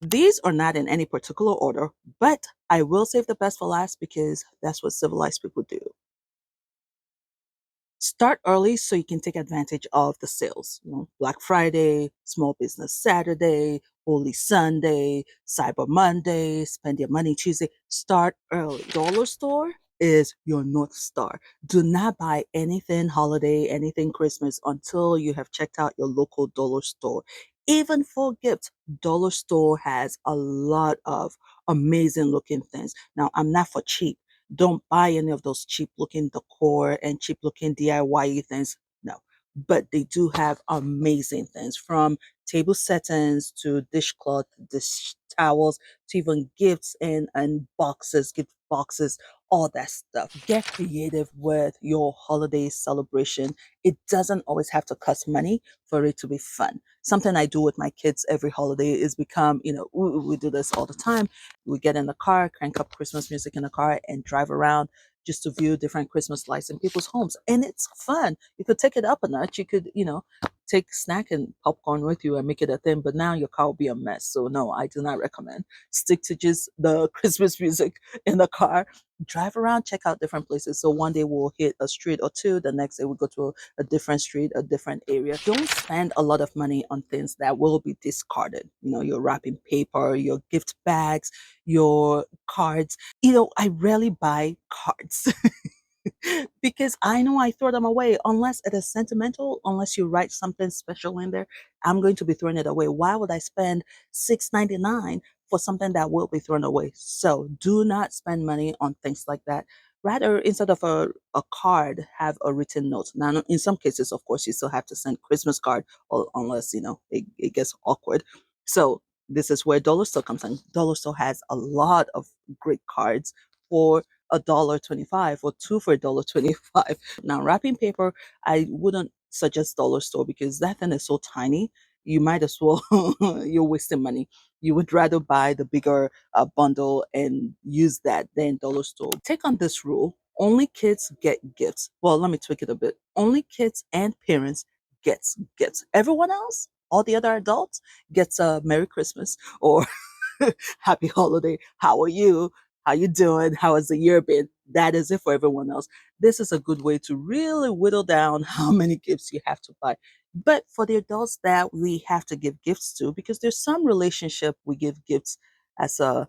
These are not in any particular order, but I will save the best for last because that's what civilized people do. Start early so you can take advantage of the sales. Black Friday, Small Business Saturday, Holy Sunday, Cyber Monday, Spend Your Money Tuesday. Start early. Dollar store is your North Star. Do not buy anything holiday, anything Christmas until you have checked out your local dollar store. Even for gifts, dollar store has a lot of amazing looking things. Now, I'm not for cheap. Don't buy any of those cheap looking decor and cheap looking DIY things. No. But they do have amazing things from table settings to dishcloth, dish towels, to even gifts and boxes, gift boxes, all that stuff. Get creative with your holiday celebration. It doesn't always have to cost money for it to be fun. Something I do with my kids every holiday is become, we do this all the time. We get in the car, crank up Christmas music in the car, and drive around just to view different Christmas lights in people's homes. And it's fun. You could take it up a notch. You could, take snack and popcorn with you and make it a thing. But now your car will be a mess. So no, I do not recommend. Stick to just the Christmas music in the car. Drive around, check out different places. So one day we'll hit a street or two. The next day we'll go to a different street, a different area. Don't spend a lot of money on things that will be discarded. Your wrapping paper, your gift bags, your cards. I rarely buy cards because I know I throw them away unless it is sentimental, unless you write something special in there. I'm going to be throwing it away. Why would I spend $6.99 for something that will be thrown away? So do not spend money on things like that. Rather, instead of a card, have a written note. Now, in some cases, of course, you still have to send Christmas card, or unless it gets awkward. So this is where Dollar Store comes in. Dollar Store has a lot of great cards for $1.25 or two for $1.25. Now, wrapping paper, I wouldn't suggest Dollar Store because that thing is so tiny. You might as well, you're wasting money. You would rather buy the bigger bundle and use that than Dollar Store. Take on this rule: only kids get gifts. Well, let me tweak it a bit. Only kids and parents gets gifts. Everyone else, all the other adults, gets a Merry Christmas or Happy holiday. How are you? How you doing? How has the year been? That is it for everyone else. This is a good way to really whittle down how many gifts you have to buy. But for the adults that we have to give gifts to, because there's some relationship we give gifts as an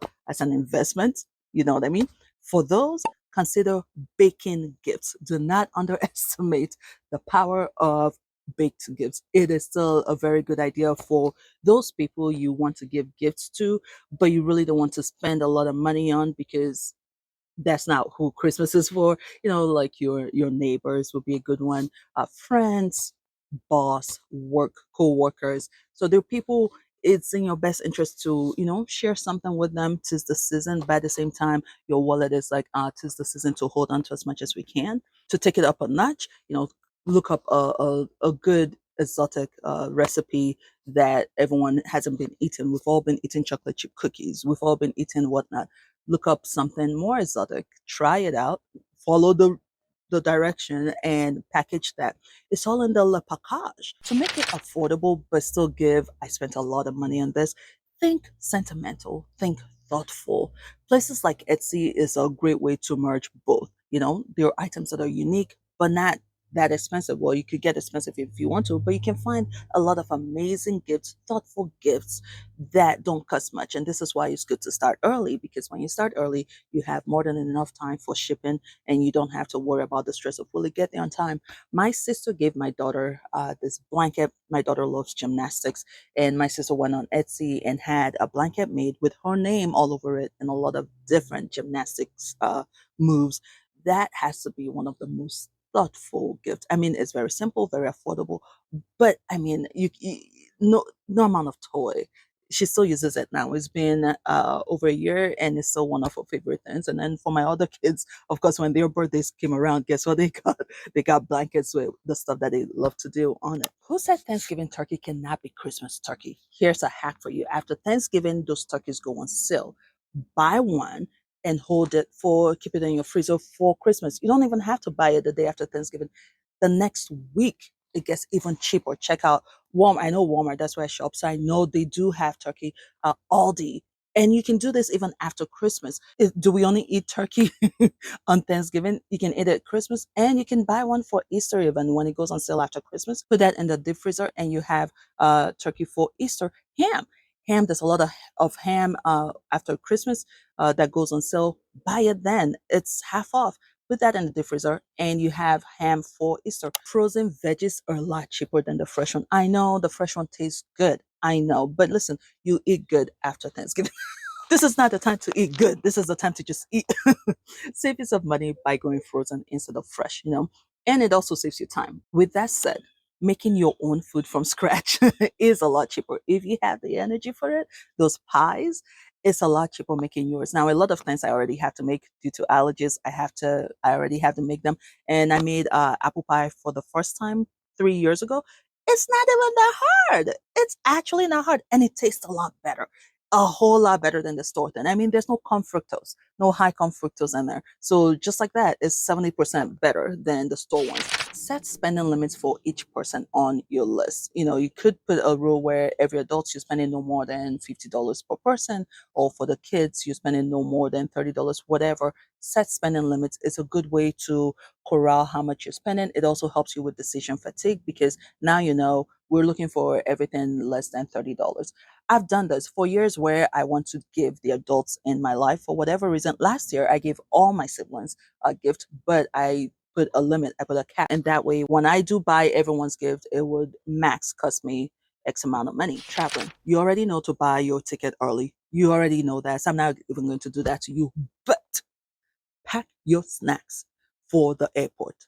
investment, you know what I mean? For those, consider baking gifts. Do not underestimate the power of baked gifts. It is still a very good idea for those people you want to give gifts to, but you really don't want to spend a lot of money on because that's not who Christmas is for. Like your neighbors would be a good one, friends, boss, work, co-workers. So there are people it's in your best interest to share something with them. Tis the season, but at the same time your wallet is like tis the season to hold on to as much as we can. To take it up a notch, look up a good exotic recipe that everyone hasn't been eating. We've all been eating chocolate chip cookies, we've all been eating whatnot. Look up something more exotic, try it out, follow the direction and package that. It's all in the le package to make it affordable but still give. I spent a lot of money on this. Think sentimental, think thoughtful. Places like Etsy is a great way to merge both. There are items that are unique but not that expensive. Well, you could get expensive if you want to, but you can find a lot of amazing gifts, thoughtful gifts that don't cost much. And this is why it's good to start early, because when you start early, you have more than enough time for shipping and you don't have to worry about the stress of will it get there on time. My sister gave my daughter this blanket. My daughter loves gymnastics, and my sister went on Etsy and had a blanket made with her name all over it and a lot of different gymnastics moves. That has to be one of the most thoughtful gifts. I mean, it's very simple, very affordable, but I mean, no amount of toy. She still uses it now. It's been over a year, and it's still one of her favorite things. And then for my other kids, of course, when their birthdays came around, guess what they got? They got blankets with the stuff that they love to do on it. Who said Thanksgiving turkey cannot be Christmas turkey? Here's a hack for you. After Thanksgiving, those turkeys go on sale. Buy one and keep it in your freezer for Christmas. You don't even have to buy it the day after Thanksgiving. The next week it gets even cheaper. Check out Walmart. I know Walmart, that's where I shop. So I know they do have turkey. Aldi. And you can do this even after Christmas. Do we only eat turkey on Thanksgiving? You can eat it at Christmas, and you can buy one for Easter even when it goes on sale after Christmas. Put that in the deep freezer, and you have turkey for Easter. Ham. Ham, there's a lot of ham after Christmas that goes on sale. Buy it then. It's half off. Put that in the deep freezer, and you have ham for Easter. Frozen veggies are a lot cheaper than the fresh one. I know the fresh one tastes good. I know. But listen, you eat good after Thanksgiving. This is not the time to eat good. This is the time to just eat. Save yourself money by going frozen instead of fresh, and it also saves you time. With that said, making your own food from scratch is a lot cheaper. If you have the energy for it, those pies, it's a lot cheaper making yours. Now, a lot of times I already have to make due to allergies. I already have to make them. And I made apple pie for the first time 3 years ago. It's not even that hard. It's actually not hard. And it tastes a lot better, a whole lot better than the store thing. I mean, there's no corn fructose, no high corn fructose in there. So just like that, it's 70% better than the store ones. Set spending limits for each person on your list. You could put a rule where every adult you're spending no more than $50 per person, or for the kids you're spending no more than $30, whatever. Set spending limits is a good way to corral how much you're spending. It also helps you with decision fatigue because now we're looking for everything less than $30. I've done this for years where I want to give the adults in my life for whatever reason. Last year, I gave all my siblings a gift, but I put a limit, I put a cap. And that way, when I do buy everyone's gift, it would max cost me X amount of money traveling. You already know to buy your ticket early. You already know that. So I'm not even going to do that to you. But pack your snacks for the airport.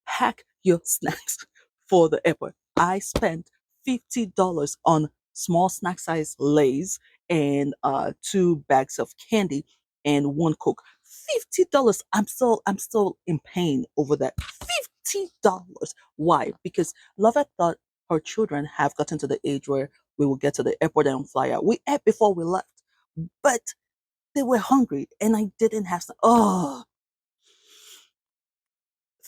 Pack your snacks for the airport. I spent $50 on small snack size Lays and 2 bags of candy and one Coke. $50. I'm still in pain over that. $50. Why? Because Lovett thought her children have gotten to the age where we will get to the airport and fly out. We ate before we left, but they were hungry and I didn't have some. Oh,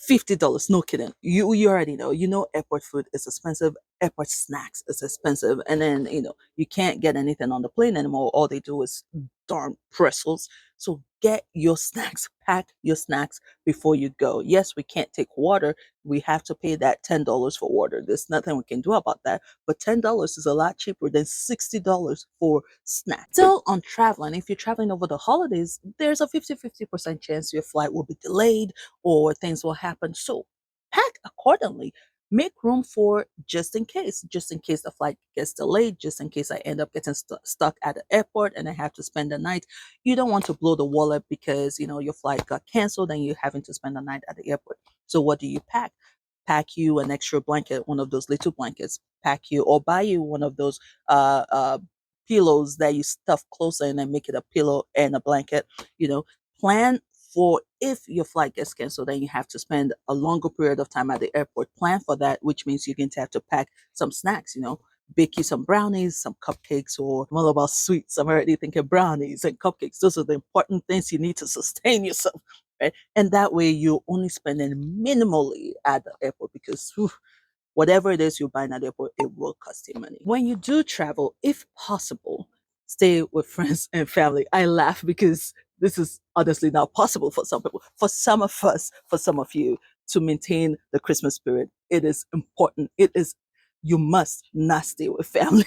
$50, no kidding. You already know. Airport food is expensive. Airport snacks is expensive. And then, you can't get anything on the plane anymore. All they do is darn pretzels. So get your snacks, pack your snacks before you go. Yes, we can't take water. We have to pay that $10 for water. There's nothing we can do about that. But $10 is a lot cheaper than $60 for snacks. Still on traveling, if you're traveling over the holidays, there's a 50% chance your flight will be delayed or things will happen. So pack accordingly. Make room for just in case the flight gets delayed, just in case I end up getting stuck at the airport and I have to spend the night. You don't want to blow the wallet because your flight got canceled and you're having to spend the night at the airport. So what do you pack? Pack you an extra blanket, one of those little blankets. Pack you or buy you one of those pillows that you stuff closer and then make it a pillow and a blanket. Plan for if your flight gets canceled and you have to spend a longer period of time at the airport. Plan for that, which means you're going to have to pack some snacks. Bake you some brownies, some cupcakes, or I'm all about sweets. I'm already thinking brownies and cupcakes. Those are the important things you need to sustain yourself, right? And that way you're only spending minimally at the airport because whew, whatever it is you're buying at the airport, it will cost you money. When you do travel, if possible, stay with friends and family. I laugh because this is honestly not possible for some people. For some of us, for some of you, to maintain the Christmas spirit, it is important. You must not stay with family.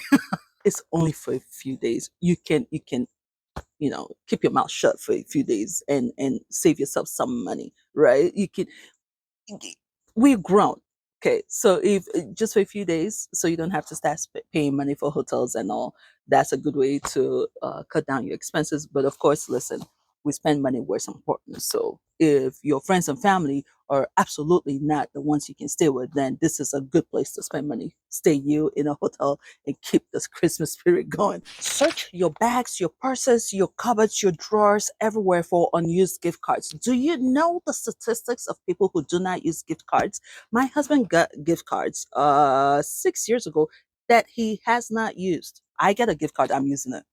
It's only for a few days. You can keep your mouth shut for a few days and save yourself some money, right? We're grown. Okay, so if just for a few days, so you don't have to start paying money for hotels and all, that's a good way to cut down your expenses. But of course, listen, we spend money where it's important. So if your friends and family are absolutely not the ones you can stay with, then this is a good place to spend money. Stay you in a hotel and keep this Christmas spirit going. Search your bags, your purses, your cupboards, your drawers, everywhere for unused gift cards. Do you know the statistics of people who do not use gift cards? My husband got gift cards 6 years ago that he has not used. I get a gift card, I'm using it.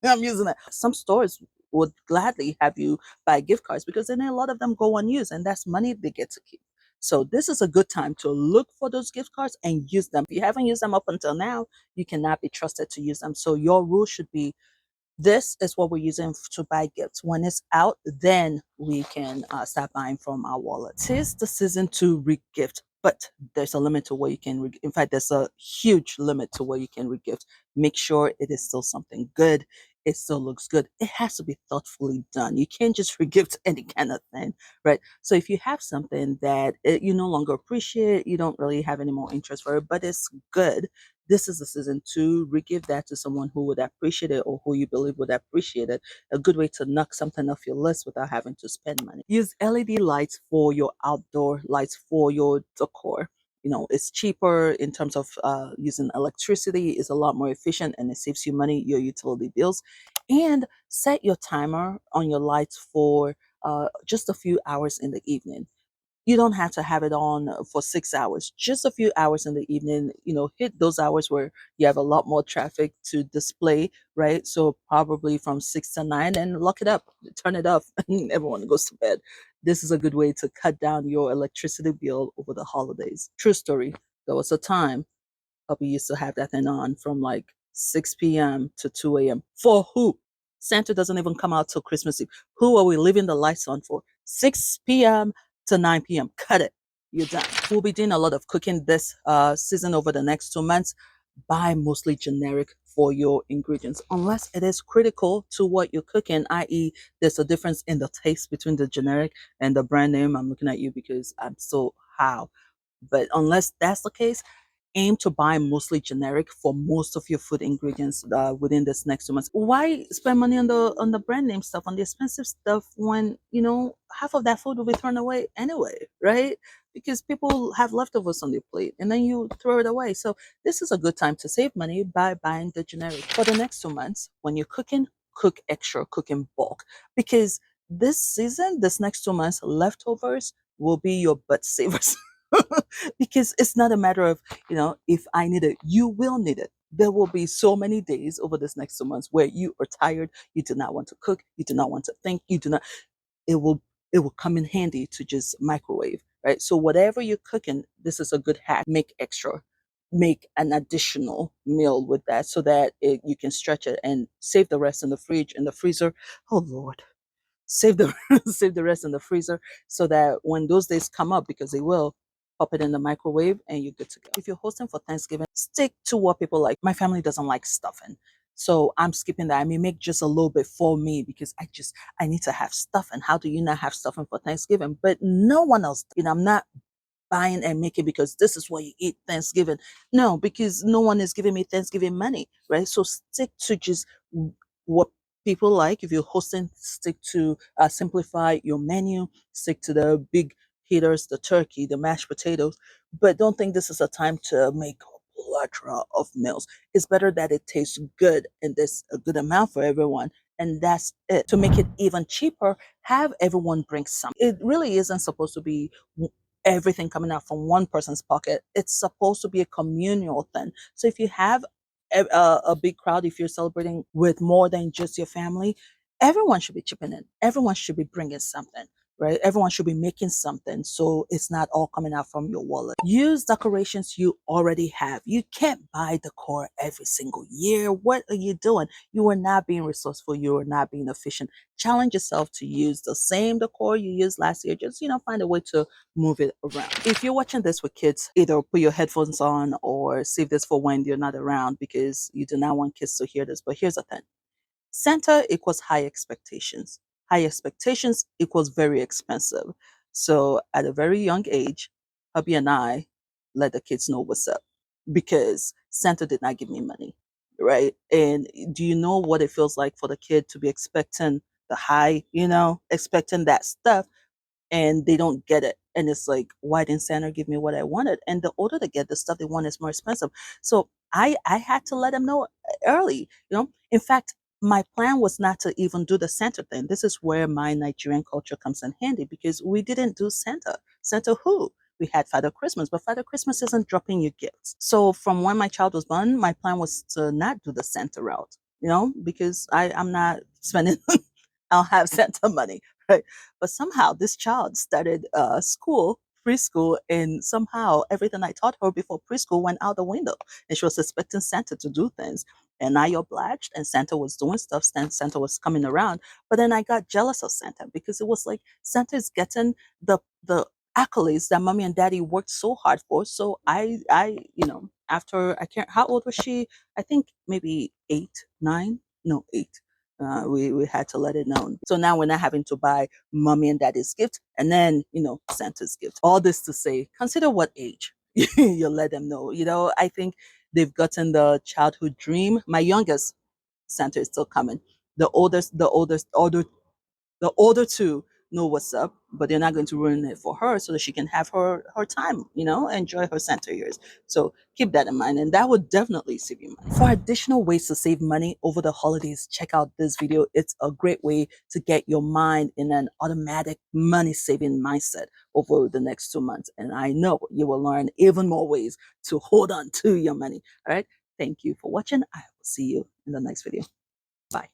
I'm using it. Some stores would gladly have you buy gift cards because then a lot of them go unused and that's money they get to keep. So this is a good time to look for those gift cards and use them. If you haven't used them up until now, you cannot be trusted to use them. So your rule should be, this is what we're using to buy gifts. When it's out, then we can start buying from our wallet. Tis the season to regift, but there's a limit to what you can. In fact, there's a huge limit to what you can regift. Make sure it is still something good. It still looks good. It has to be thoughtfully done. You can't just regift any kind of thing, right? So if you have something that you no longer appreciate, you don't really have any more interest for it, but it's good, this is the season to re-give that to someone who would appreciate it or who you believe would appreciate it. A good way to knock something off your list without having to spend money. Use LED lights for your outdoor lights for your decor. It's cheaper in terms of using electricity, is a lot more efficient, and it saves you money, your utility bills. And set your timer on your lights for just a few hours in the evening. You don't have to have it on for 6 hours, just a few hours in the evening. Hit those hours where you have a lot more traffic to display, right? So probably from 6 to 9, and lock it up, turn it off, and everyone goes to bed. This is a good way to cut down your electricity bill over the holidays. True story. There was a time Puppy used to have that thing on from like 6 p.m. to 2 a.m. For who? Santa doesn't even come out till Christmas Eve. Who are we leaving the lights on for? 6 p.m. to 9 p.m. Cut it. You're done. We'll be doing a lot of cooking this season over the next 2 months. Buy mostly generic for your ingredients, unless it is critical to what you're cooking, i.e., there's a difference in the taste between the generic and the brand name. I'm looking at you because I'm so how. But unless that's the case, aim to buy mostly generic for most of your food ingredients within this next 2 months. Why spend money on the brand name stuff, on the expensive stuff, when half of that food will be thrown away anyway, right? Because people have leftovers on their plate and then you throw it away. So this is a good time to save money by buying the generic. For the next 2 months, when you're cooking, cook extra, cook in bulk, because this season, this next 2 months, leftovers will be your butt savers. Because it's not a matter of, if I need it, you will need it. There will be so many days over this next 2 months where you are tired, you do not want to cook, you do not want to think, you do not, it will come in handy to just microwave, right? So whatever you're cooking, this is a good hack. Make extra, make an additional meal with that, so that you can stretch it and save the rest in the fridge, in the freezer. Oh Lord, save the save the rest in the freezer, so that when those days come up, because they will, pop it in the microwave and you're good to go. If you're hosting for Thanksgiving, stick to what people like. My family doesn't like stuffing, so I'm skipping that. I may make just a little bit for me because I need to have stuffing. How do you not have stuffing for Thanksgiving? But no one else. I'm not buying and making because this is what you eat Thanksgiving. No, because no one is giving me Thanksgiving money, right? So stick to just what people like. If you're hosting, stick to simplify your menu, stick to the big hitters, the turkey, the mashed potatoes, but don't think this is a time to make a plethora of meals. It's better that it tastes good and there's a good amount for everyone. And that's it. To make it even cheaper, have everyone bring some. It really isn't supposed to be everything coming out from one person's pocket. It's supposed to be a communal thing. So if you have a big crowd, if you're celebrating with more than just your family, everyone should be chipping in. Everyone should be bringing something, right? Everyone should be making something, so it's not all coming out from your wallet. Use decorations you already have. You can't buy decor every single year. What are you doing? You are not being resourceful. You are not being efficient. Challenge yourself to use the same decor you used last year. Just, find a way to move it around. If you're watching this with kids, either put your headphones on or save this for when you're not around, because you do not want kids to hear this. But here's the thing: Santa equals high expectations. High expectations equals very expensive. So at a very young age, hubby and I let the kids know what's up, because Santa did not give me money, right? And do you know what it feels like for the kid to be expecting the high, expecting that stuff, and they don't get it. And it's like, why didn't Santa give me what I wanted? And the older they get, the stuff they want is more expensive. So I had to let them know early. In fact, my plan was not to even do the Santa thing. This is where my Nigerian culture comes in handy, because we didn't do Santa. Santa who? We had Father Christmas, but Father Christmas isn't dropping you gifts. So from when my child was born, my plan was to not do the Santa route, because I'm not spending I'll have Santa money, right? But somehow this child started school preschool, and somehow everything I taught her before preschool went out the window. And she was expecting Santa to do things. And I obliged, and Santa was doing stuff. Santa was coming around. But then I got jealous of Santa because it was like Santa is getting the accolades that mommy and daddy worked so hard for. So after I can't, how old was she? I think maybe 8, 9, no, 8. We had to let it known. So now we're not having to buy mommy and daddy's gift and then, Santa's gift. All this to say, consider what age you let them know. I think they've gotten the childhood dream. My youngest, Santa is still coming. The older two know what's up, but they're not going to ruin it for her so that she can have her time, enjoy her Santa years. So keep that in mind, and that would definitely save you money. For additional ways to save money over the holidays, check out this video. It's a great way to get your mind in an automatic money saving mindset over the next 2 months. And I know you will learn even more ways to hold on to your money. All right. Thank you for watching. I will see you in the next video. Bye.